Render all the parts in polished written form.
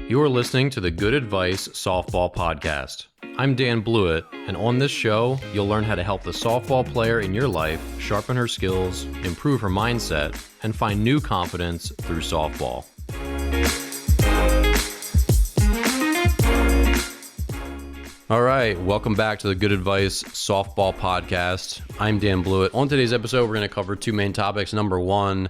You're listening to the Good Advice Softball Podcast. I'm Dan Blewett, and on this show, you'll learn how to help the softball player in your life sharpen her skills, improve her mindset, and find new confidence through softball. All right, welcome back to the Good Advice Softball Podcast. I'm Dan Blewett. On today's episode, we're going to cover two main topics. Number one,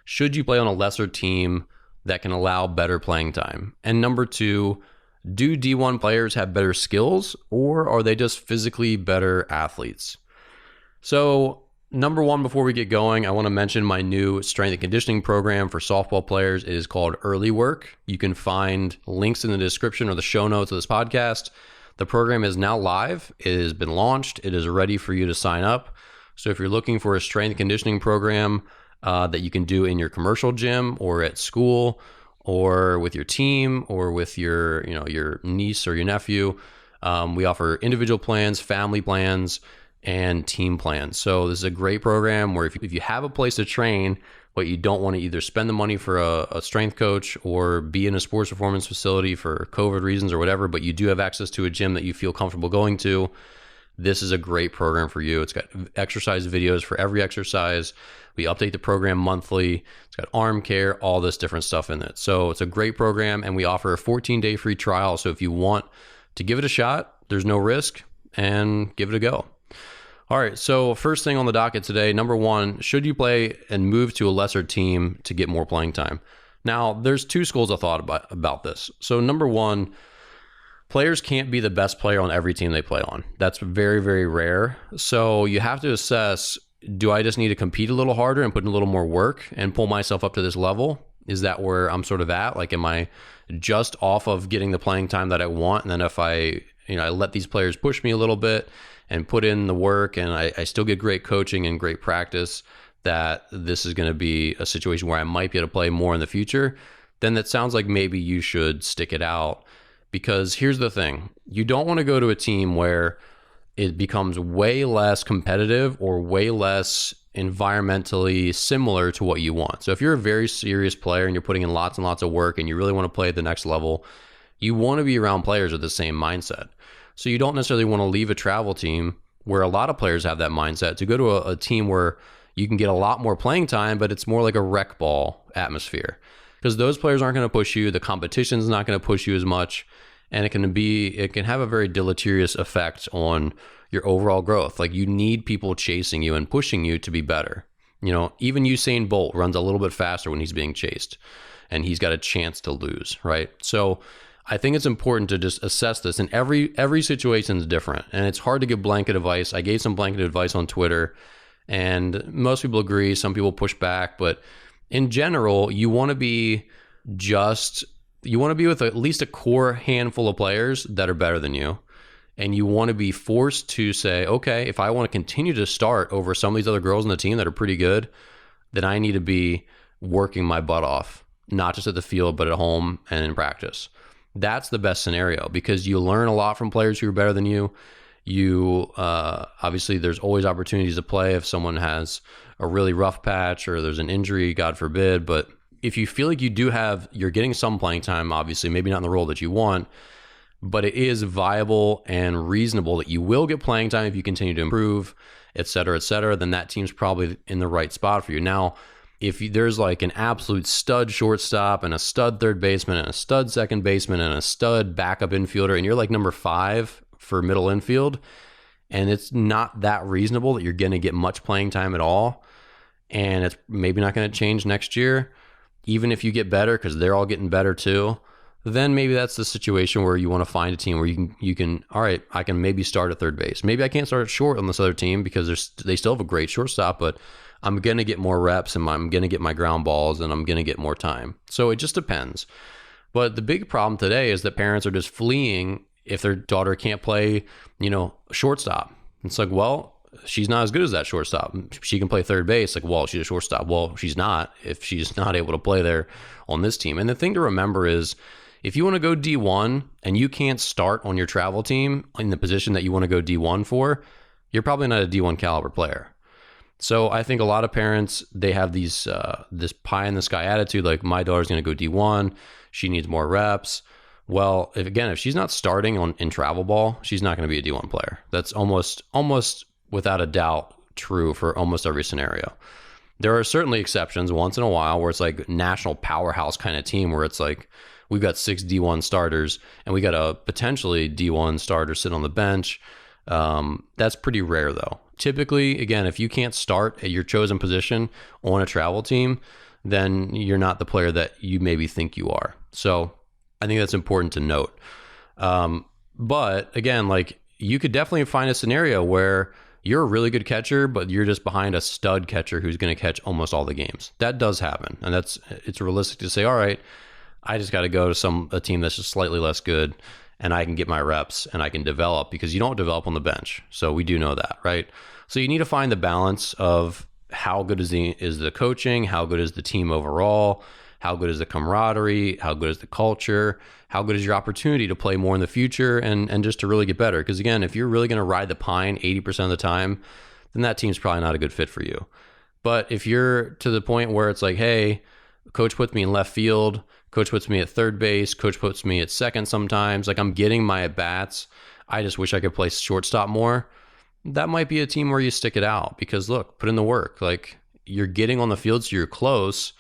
should you play on a lesser team that can allow better playing time? And number two, do D1 players have better skills, or are they just physically better athletes? So number one, before we get going, I want to mention my new strength and conditioning program for softball players. It is called Early Work. You can find links in the description or the show notes of this podcast. The program is now live. It has been launched. It is ready for you to sign up. So if you're looking for a strength and conditioning program that you can do in your commercial gym or at school or with your team or with your niece or your nephew, we offer individual plans, family plans, and team plans. So this is a great program where if you have a place to train, but you don't want to either spend the money for a strength coach or be in a sports performance facility for COVID reasons or whatever, but you do have access to a gym that you feel comfortable going to, this is a great program for you. It's got exercise videos for every exercise. We update the program monthly. It's got arm care, all this different stuff in it. So it's a great program, and we offer a 14-day free trial. So if you want to give it a shot, there's no risk, and give it a go. All right, so first thing on the docket today, number one, should you play and move to a lesser team to get more playing time? Now, there's two schools of thought about this. So number one, players can't be the best player on every team they play on. That's very, very rare. So you have to assess, do I just need to compete a little harder and put in a little more work and pull myself up to this level? Is that where I'm sort of at? Like, am I just off of getting the playing time that I want? And then if I let these players push me a little bit and put in the work and I still get great coaching and great practice, that this is going to be a situation where I might be able to play more in the future, then that sounds like maybe you should stick it out. Because here's the thing, you don't want to go to a team where it becomes way less competitive or way less environmentally similar to what you want. So if you're a very serious player and you're putting in lots and lots of work and you really want to play at the next level, you want to be around players with the same mindset. So you don't necessarily want to leave a travel team where a lot of players have that mindset to go to a team where you can get a lot more playing time, but it's more like a rec ball atmosphere. Because those players aren't going to push you, the competition's not going to push you as much, and it can have a very deleterious effect on your overall growth. Like, you need people chasing you and pushing you to be better. Even Usain Bolt runs a little bit faster when he's being chased, and he's got a chance to lose, right? So I think it's important to just assess this, and every situation is different, and it's hard to give blanket advice. I gave some blanket advice on Twitter, and most people agree, some people push back, but in general, you want to be with at least a core handful of players that are better than you. And you want to be forced to say, okay, if I want to continue to start over some of these other girls on the team that are pretty good, then I need to be working my butt off, not just at the field, but at home and in practice. That's the best scenario, because you learn a lot from players who are better than you. Obviously there's always opportunities to play if someone has a really rough patch or there's an injury, God forbid. But if you feel like you're getting some playing time, obviously maybe not in the role that you want, but it is viable and reasonable that you will get playing time if you continue to improve, et cetera, then that team's probably in the right spot for you. Now, if there's like an absolute stud shortstop and a stud third baseman and a stud second baseman and a stud backup infielder, and you're like number 5 for middle infield, and it's not that reasonable that you're going to get much playing time at all, and it's maybe not going to change next year, even if you get better because they're all getting better too, then maybe that's the situation where you want to find a team where you can, all right, I can maybe start at third base. Maybe I can't start at short on this other team because they still have a great shortstop, but I'm going to get more reps and I'm going to get my ground balls and I'm going to get more time. So it just depends. But the big problem today is that parents are just fleeing if their daughter can't play, shortstop. It's like, well, she's not as good as that shortstop. She can play third base. Like, well, she's a shortstop. Well, she's not if she's not able to play there on this team. And the thing to remember is, if you want to go D1 and you can't start on your travel team in the position that you want to go D1 for, you're probably not a D1 caliber player. So I think a lot of parents, they have this pie in the sky attitude, like my daughter's going to go D1, she needs more reps. Well, if she's not starting in travel ball, she's not going to be a D1 player. That's almost without a doubt true for almost every scenario. There are certainly exceptions once in a while where it's like national powerhouse kind of team where it's like we've got 6 D1 starters and we got a potentially D1 starter sitting on the bench. That's pretty rare though. Typically, again, if you can't start at your chosen position on a travel team, then you're not the player that you maybe think you are. So I think that's important to note. But again, like you could definitely find a scenario where you're a really good catcher, but you're just behind a stud catcher who's going to catch almost all the games. That does happen. And it's realistic to say, all right, I just got to go to a team that's just slightly less good and I can get my reps and I can develop, because you don't develop on the bench. So we do know that, right? So you need to find the balance of how good is the coaching, how good is the team overall, how good is the camaraderie, how good is the culture, how good is your opportunity to play more in the future and just to really get better. Because again, if you're really going to ride the pine 80% of the time, then that team's probably not a good fit for you. But if you're to the point where it's like, hey, coach puts me in left field, coach puts me at third base, coach puts me at second sometimes, like I'm getting my at-bats, I just wish I could play shortstop more, that might be a team where you stick it out. Because look, put in the work. Like you're getting on the field, so you're close,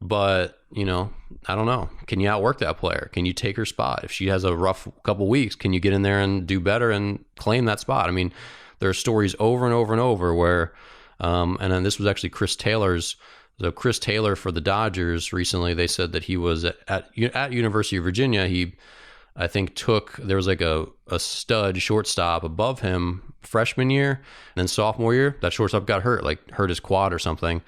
but I don't know. Can you outwork that player? Can you take her spot? If she has a rough couple weeks, can you get in there and do better and claim that spot? I mean, there are stories over and over and over where, and then this was actually Chris Taylor's. So Chris Taylor for the Dodgers recently, they said that he was at University of Virginia. He, I think, there was like a stud shortstop above him freshman year, and then sophomore year, that shortstop got hurt his quad or something.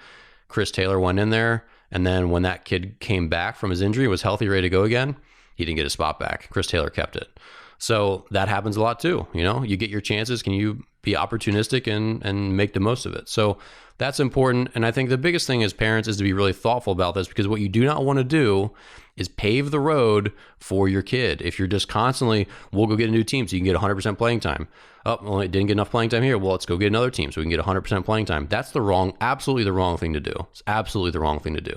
Chris Taylor went in there, and then when that kid came back from his injury, was healthy, ready to go again, he didn't get his spot back. Chris Taylor kept it. So that happens a lot too. You get your chances. Can you be opportunistic and make the most of it? So that's important. And I think the biggest thing as parents is to be really thoughtful about this, because what you do not want to do is pave the road for your kid. If you're just constantly, we'll go get a new team so you can get 100% playing time. Oh, well, it didn't get enough playing time here. Well, let's go get another team so we can get 100% playing time. That's absolutely the wrong thing to do. It's absolutely the wrong thing to do.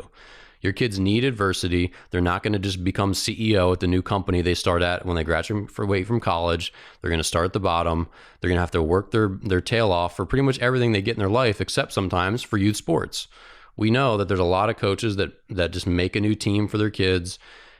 Your kids need adversity. They're not going to just become CEO at the new company they start at when they graduate from college. They're going to start at the bottom. They're going to have to work their tail off for pretty much everything they get in their life, except sometimes for youth sports. We know that there's a lot of coaches that just make a new team for their kids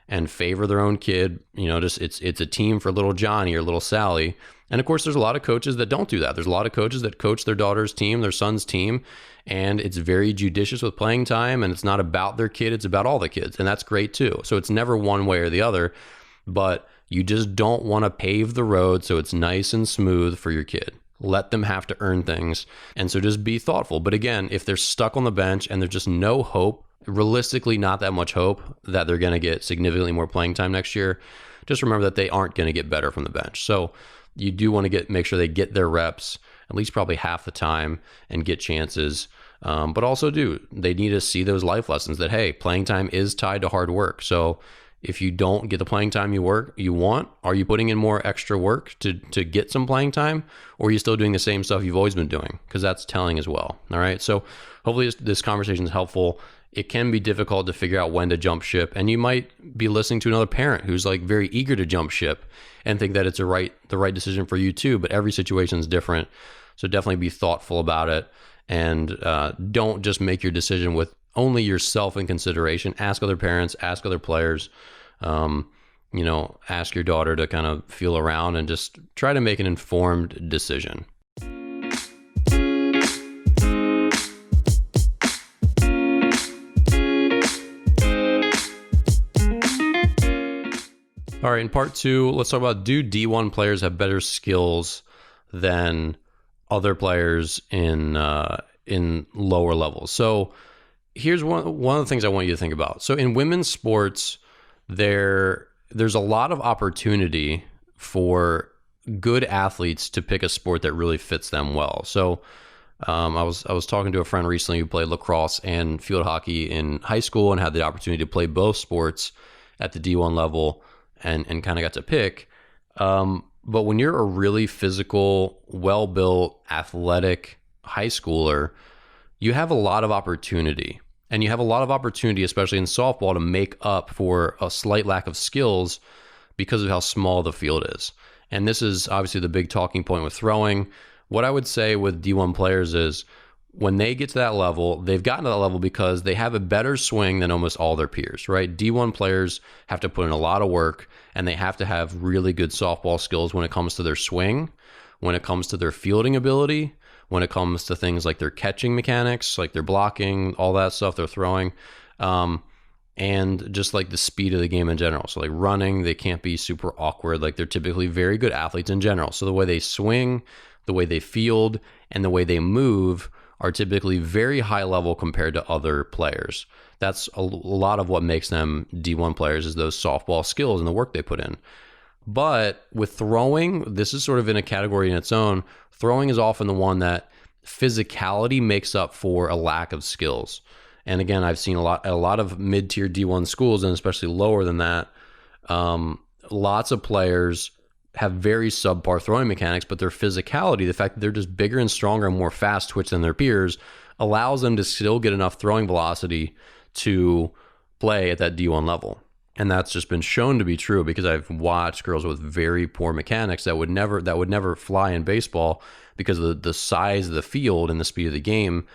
and favor their own kid. Just it's a team for little Johnny or little Sally. And of course, there's a lot of coaches that don't do that. There's a lot of coaches that coach their daughter's team, their son's team, and it's very judicious with playing time, and it's not about their kid, it's about all the kids, and that's great too. So it's never one way or the other, but you just don't want to pave the road so it's nice and smooth for your kid. Let them have to earn things. And so just be thoughtful. But again, if they're stuck on the bench and there's just no hope, realistically not that much hope that they're going to get significantly more playing time next year, just remember that they aren't going to get better from the bench. So you do want to make sure they get their reps at least probably half the time and get chances. But also they need to see those life lessons that, hey, playing time is tied to hard work. So if you don't get the playing time you want, are you putting in more extra work to get some playing time, or are you still doing the same stuff you've always been doing? Because that's telling as well. All right. So hopefully this conversation is helpful. It can be difficult to figure out when to jump ship, and you might be listening to another parent who's like very eager to jump ship and think that it's the right decision for you too. But every situation is different. So definitely be thoughtful about it, and don't just make your decision with only yourself in consideration. Ask other parents, ask other players, ask your daughter to kind of feel around and just try to make an informed decision. All right, in part 2, let's talk about, do D1 players have better skills than other players in lower levels? So here's one of the things I want you to think about. So in women's sports, there's a lot of opportunity for good athletes to pick a sport that really fits them well. So I was talking to a friend recently who played lacrosse and field hockey in high school and had the opportunity to play both sports at the D1 level and kind of got to pick. But when you're a really physical, well-built, athletic high schooler, you have a lot of opportunity. And you have a lot of opportunity, especially in softball, to make up for a slight lack of skills because of how small the field is. And this is obviously the big talking point with throwing. What I would say with D1 players is when they get to that level, they've gotten to that level because they have a better swing than almost all their peers, right? D1 players have to put in a lot of work, and they have to have really good softball skills when it comes to their swing, when it comes to their fielding ability, when it comes to things like their catching mechanics, like their blocking, all that stuff, their throwing, and just like the speed of the game in general. So like running, they can't be super awkward. Like they're typically very good athletes in general. So the way they swing, the way they field, and the way they move are typically very high level compared to other players. That's a lot of what makes them D1 players, is those softball skills and the work they put in. But with throwing, this is sort of in a category in its own. Throwing is often the one that physicality makes up for a lack of skills. And again, I've seen a lot of mid-tier D1 schools, and especially lower than that, lots of players have very subpar throwing mechanics, but their physicality, the fact that they're just bigger and stronger and more fast twitch than their peers, allows them to still get enough throwing velocity to play at that D1 level. And that's just been shown to be true because I've watched girls with very poor mechanics that would never fly in baseball because of the size of the field and the speed of the game,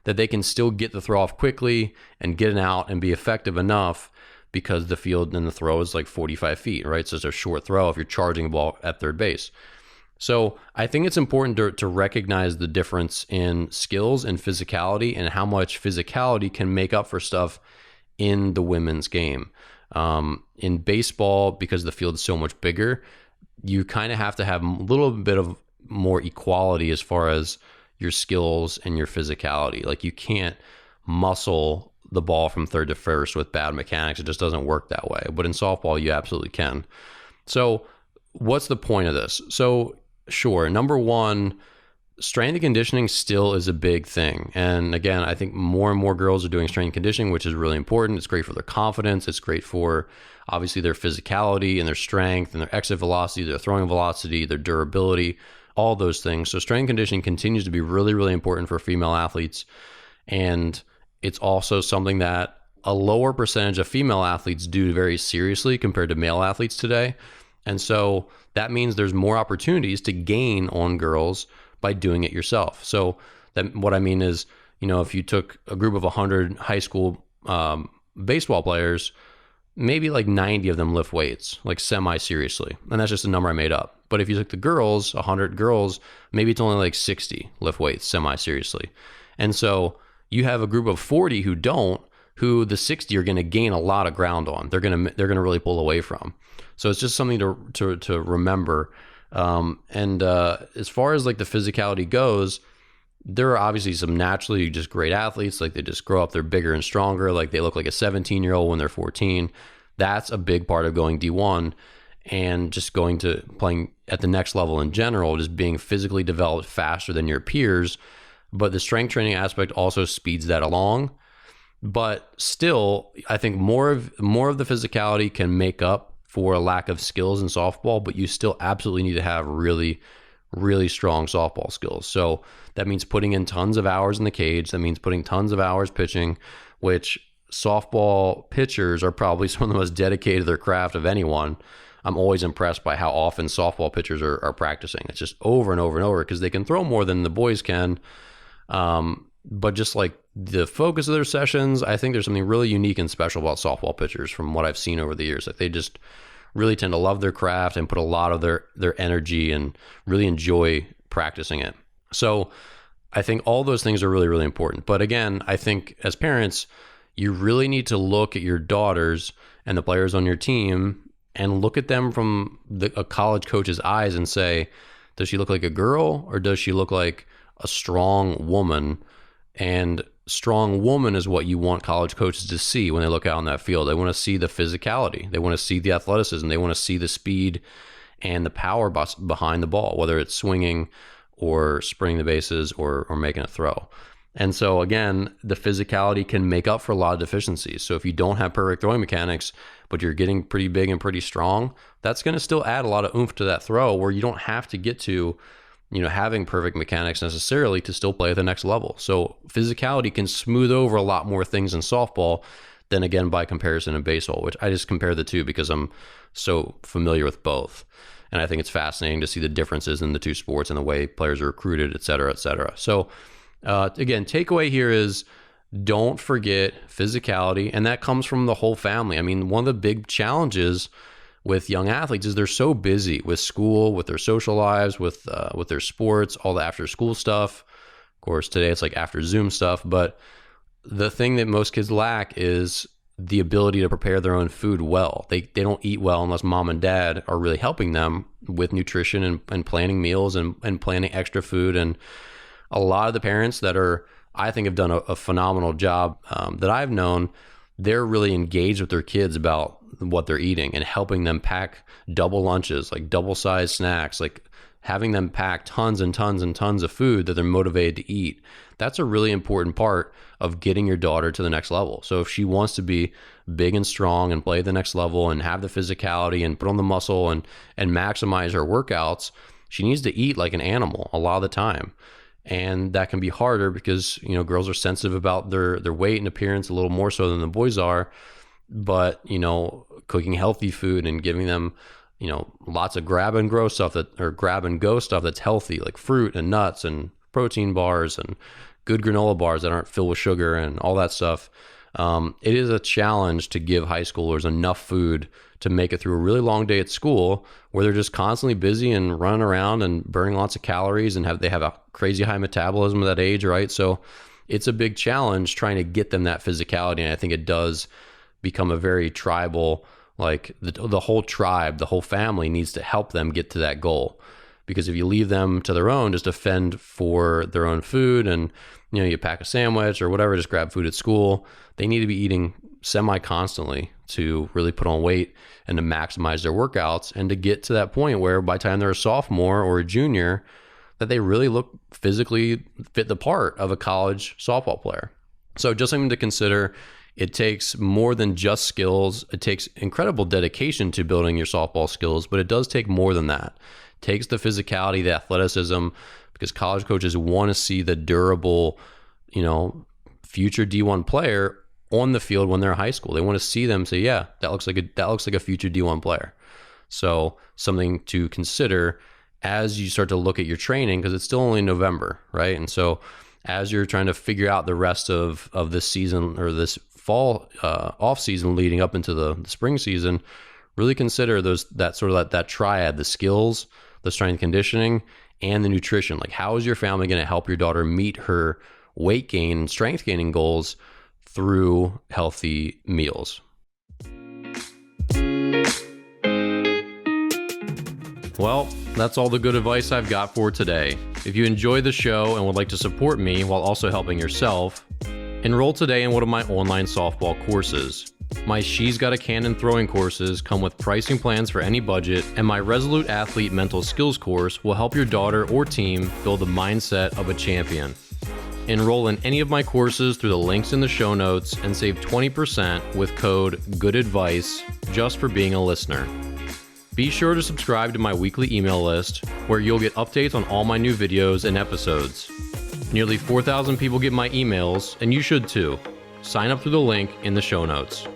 that they can still get the throw off quickly and get it out and be effective enough because the field and the throw is like 45 feet, right? So it's a short throw if you're charging a ball at third base. So I think it's important to recognize the difference in skills and physicality and how much physicality can make up for stuff in the women's game. In baseball, because the field is so much bigger, you kind of have to have a little bit of more equality as far as your skills and your physicality. Like you can't muscle the ball from third to first with bad mechanics. It just doesn't work that way. But in softball, you absolutely can. So what's the point of this? So sure, number one, strength and conditioning still is a big thing. And again, I think more and more girls are doing strength and conditioning, which is really important. It's great for their confidence. It's great for obviously their physicality and their strength and their exit velocity, their throwing velocity, their durability, all those things. So strength and conditioning continues to be really, really important for female athletes. And it's also something that a lower percentage of female athletes do very seriously compared to male athletes today. And so that means there's more opportunities to gain on girls by doing it yourself. So that what I mean is, if you took a group of 100 high school baseball players, maybe like 90 of them lift weights, like semi-seriously. And that's just a number I made up. But if you took the girls, 100 girls, maybe it's only like 60 lift weights semi-seriously. And so you have a group of 40 who don't, who the 60 are going to gain a lot of ground on. They're going to really pull away from. So it's just something to remember. And as far as like the physicality goes, there are obviously some naturally just great athletes. Like they just grow up, they're bigger and stronger. Like they look like a 17-year-old when they're 14. That's a big part of going D1 and just going to playing at the next level in general, just being physically developed faster than your peers. But the strength training aspect also speeds that along. But still, I think more of the physicality can make up for a lack of skills in softball, but you still absolutely need to have really, really strong softball skills. So that means putting in tons of hours in the cage. That means putting tons of hours pitching, which softball pitchers are probably some of the most dedicated to their craft of anyone. I'm always impressed by how often softball pitchers are practicing. It's just over and over and over because they can throw more than the boys can. But just like the focus of their sessions, I think there's something really unique and special about softball pitchers from what I've seen over the years. Like they just really tend to love their craft and put a lot of their energy and really enjoy practicing it. So I think all those things are really, really important. But again, I think as parents, you really need to look at your daughters and the players on your team and look at them from a college coach's eyes and say, does she look like a girl or does she look like a strong woman? And strong woman is what you want college coaches to see when they look out on that field. They want to see the physicality. They want to see the athleticism. They want to see the speed and the power behind the ball, whether it's swinging or sprinting the bases or making a throw. And so again, the physicality can make up for a lot of deficiencies. So if you don't have perfect throwing mechanics, but you're getting pretty big and pretty strong, that's going to still add a lot of oomph to that throw where you don't have to get to having perfect mechanics necessarily to still play at the next level. So physicality can smooth over a lot more things in softball than, again, by comparison in baseball, which I just compare the two because I'm so familiar with both. And I think it's fascinating to see the differences in the two sports and the way players are recruited, et cetera, et cetera. So again, takeaway here is don't forget physicality. And that comes from the whole family. I mean, one of the big challenges with young athletes is they're so busy with school, with their social lives, with their sports, all the after school stuff. Of course, today it's like after Zoom stuff. But the thing that most kids lack is the ability to prepare their own food well. They don't eat well unless mom and dad are really helping them with nutrition and planning meals and planning extra food. And a lot of the parents that I think have done a phenomenal job that I've known, they're really engaged with their kids about what they're eating and helping them pack double lunches, like double sized snacks, like having them pack tons and tons and tons of food that they're motivated to eat. That's a really important part of getting your daughter to the next level. So if she wants to be big and strong and play the next level and have the physicality and put on the muscle and maximize her workouts, she needs to eat like an animal a lot of the time. And that can be harder because, girls are sensitive about their weight and appearance a little more so than the boys are. But, cooking healthy food and giving them, lots of grab and go stuff that's healthy, like fruit and nuts and protein bars and good granola bars that aren't filled with sugar and all that stuff. It is a challenge to give high schoolers enough food to make it through a really long day at school where they're just constantly busy and running around and burning lots of calories and they have a crazy high metabolism at that age, right? So it's a big challenge trying to get them that physicality. And I think it does become a very tribal, like the whole tribe, the whole family needs to help them get to that goal. Because if you leave them to their own, just to fend for their own food and, you pack a sandwich or whatever, just grab food at school, they need to be eating semi-constantly to really put on weight and to maximize their workouts and to get to that point where by the time they're a sophomore or a junior, that they really look physically fit the part of a college softball player. So just something to consider. It takes more than just skills. It takes incredible dedication to building your softball skills, but it does take more than that. It takes the physicality, the athleticism, because college coaches want to see the durable, future D1 player on the field when they're in high school. They want to see them say, yeah, that looks like a future D1 player. So something to consider as you start to look at your training, because it's still only November, right? And so as you're trying to figure out the rest of this season or this fall off season leading up into the spring season, really consider that triad, the skills, the strength conditioning, and the nutrition. Like, how is your family going to help your daughter meet her weight gain and strength gaining goals through healthy meals? Well, that's all the good advice I've got for today. If you enjoy the show and would like to support me while also helping yourself, enroll today in one of my online softball courses. My She's Got a Cannon throwing courses come with pricing plans for any budget, and my Resolute Athlete Mental Skills course will help your daughter or team build the mindset of a champion. Enroll in any of my courses through the links in the show notes and save 20% with code GOODADVICE just for being a listener. Be sure to subscribe to my weekly email list where you'll get updates on all my new videos and episodes. Nearly 4,000 people get my emails, and you should too. Sign up through the link in the show notes.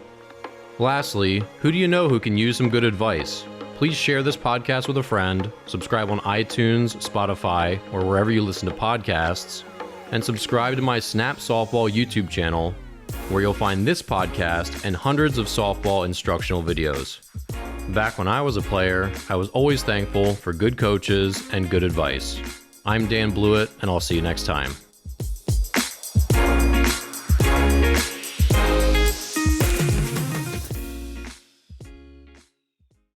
Lastly, who do you know who can use some good advice? Please share this podcast with a friend, subscribe on iTunes, Spotify, or wherever you listen to podcasts, and subscribe to my Snap Softball YouTube channel, where you'll find this podcast and hundreds of softball instructional videos. Back when I was a player, I was always thankful for good coaches and good advice. I'm Dan Blewett, and I'll see you next time.